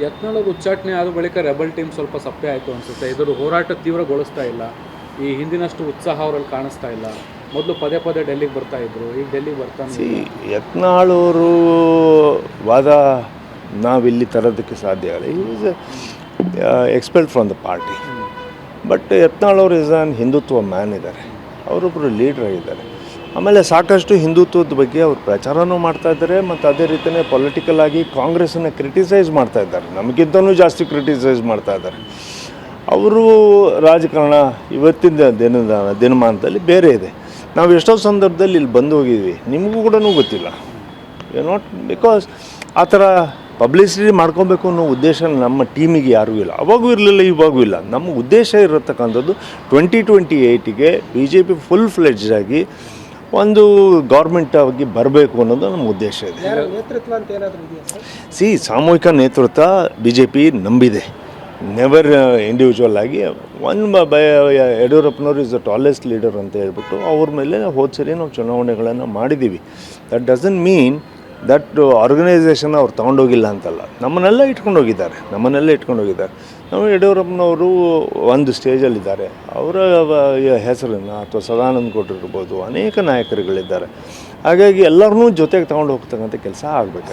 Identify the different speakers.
Speaker 1: ಯತ್ನಾಳ್ ಅವರು ಉಚ್ಚಾಟನೆ ಆದ ಬಳಿಕ ರೆಬಲ್ ಟೀಮ್ ಸ್ವಲ್ಪ ಸಪ್ಪೆ ಆಯಿತು ಅನಿಸುತ್ತೆ. ಇದರ ಹೋರಾಟ ತೀವ್ರಗೊಳಿಸ್ತಾ ಇಲ್ಲ. ಈ ಹಿಂದಿನಷ್ಟು ಉತ್ಸಾಹ ಅವರಲ್ಲಿ ಕಾಣಿಸ್ತಾ ಇಲ್ಲ. ಮೊದಲು ಪದೇ ಪದೇ ಡೆಲ್ಲಿಗೆ ಬರ್ತಾ ಇದ್ರು, ಈಗ ಡೆಲ್ಲಿಗೆ ಬರ್ತಾನೆ ಇಲ್ಲ.
Speaker 2: ಯತ್ನಾಳ್ ಅವರು ವಾದ ನಾವಿಲ್ಲಿ ತರೋದಕ್ಕೆ ಸಾಧ್ಯ ಆಗಲ್ಲ. Is expelled from the party. But Yatnal ಅವರು ಇಸ್ ಆನ್ ಹಿಂದುತ್ವ ಮ್ಯಾನ್ ಇದ್ದಾರೆ, ಅವರೊಬ್ಬರು ಲೀಡ್ರ್ ಆಗಿದ್ದಾರೆ. ಆಮೇಲೆ ಸಾಕಷ್ಟು ಹಿಂದುತ್ವದ ಬಗ್ಗೆ ಅವರು ಪ್ರಚಾರನೂ ಮಾಡ್ತಾಯಿದ್ದಾರೆ ಮತ್ತು ಅದೇ ರೀತಿಯೇ ಪೊಲಿಟಿಕಲ್ ಆಗಿ ಕಾಂಗ್ರೆಸ್ಸನ್ನು ಕ್ರಿಟಿಸೈಸ್ ಮಾಡ್ತಾಯಿದ್ದಾರೆ, ನಮಗಿಂತಲೂ ಜಾಸ್ತಿ ಕ್ರಿಟಿಸೈಸ್ ಮಾಡ್ತಾಯಿದ್ದಾರೆ. ಅವರು ರಾಜಕಾರಣ ಇವತ್ತಿನ ದಿನಮಾನದಲ್ಲಿ ಬೇರೆ ಇದೆ. ನಾವು ಎಷ್ಟೋ ಸಂದರ್ಭದಲ್ಲಿ ಇಲ್ಲಿ ಬಂದು ಹೋಗಿದ್ವಿ, ನಿಮಗೂ ಕೂಡ ಗೊತ್ತಿಲ್ಲ. ನಾಟ್ ಬಿಕಾಸ್ ಆ ಥರ ಪಬ್ಲಿಸಿಟಿ ಮಾಡ್ಕೊಬೇಕು ಅನ್ನೋ ಉದ್ದೇಶ ನಮ್ಮ ಟೀಮಿಗೆ ಯಾರೂ ಇಲ್ಲ, ಅವಾಗೂ ಇರಲಿಲ್ಲ, ಇವಾಗೂ ಇಲ್ಲ. ನಮ್ಮ ಉದ್ದೇಶ ಇರತಕ್ಕಂಥದ್ದು 2028ಗೆ BJP ಫುಲ್ ಫ್ಲೆಡ್ಜ್ ಆಗಿ ಒಂದು ಗೌರ್ಮೆಂಟ್ ಆಗಿ ಬರಬೇಕು ಅನ್ನೋದು ನಮ್ಮ ಉದ್ದೇಶ ಇದೆ. ಸಾಮೂಹಿಕ ನೇತೃತ್ವ BJP ನಂಬಿದೆ, ನೆವರ್ ಇಂಡಿವಿಜುವಲ್ ಆಗಿ. ಯಡಿಯೂರಪ್ಪನವರು ಇಸ್ ದ ಟಾಲೆಸ್ಟ್ ಲೀಡರ್ ಅಂತ ಹೇಳ್ಬಿಟ್ಟು ಅವ್ರ ಮೇಲೆ ಹೋದ ಸರಿ ನಾವು ಚುನಾವಣೆಗಳನ್ನು ಮಾಡಿದ್ದೀವಿ. That doesn't mean that organisation ಅವ್ರು ತೊಗೊಂಡೋಗಿಲ್ಲ ಅಂತಲ್ಲ, ನಮ್ಮನ್ನೆಲ್ಲ ಇಟ್ಕೊಂಡು ಹೋಗಿದ್ದಾರೆ. ನಾವು ಯಡಿಯೂರಪ್ಪನವರು ಒಂದು ಸ್ಟೇಜಲ್ಲಿದ್ದಾರೆ, ಅವರ ಹೆಸರನ್ನು ಅಥವಾ ಸದಾನಂದ ಗೌಡ್ರು ಇರ್ಬೋದು, ಅನೇಕ ನಾಯಕರುಗಳಿದ್ದಾರೆ. ಹಾಗಾಗಿ ಎಲ್ಲರನ್ನೂ ಜೊತೆಗೆ ತೊಗೊಂಡು ಹೋಗ್ತಕ್ಕಂಥ ಕೆಲಸ ಆಗಬೇಕು.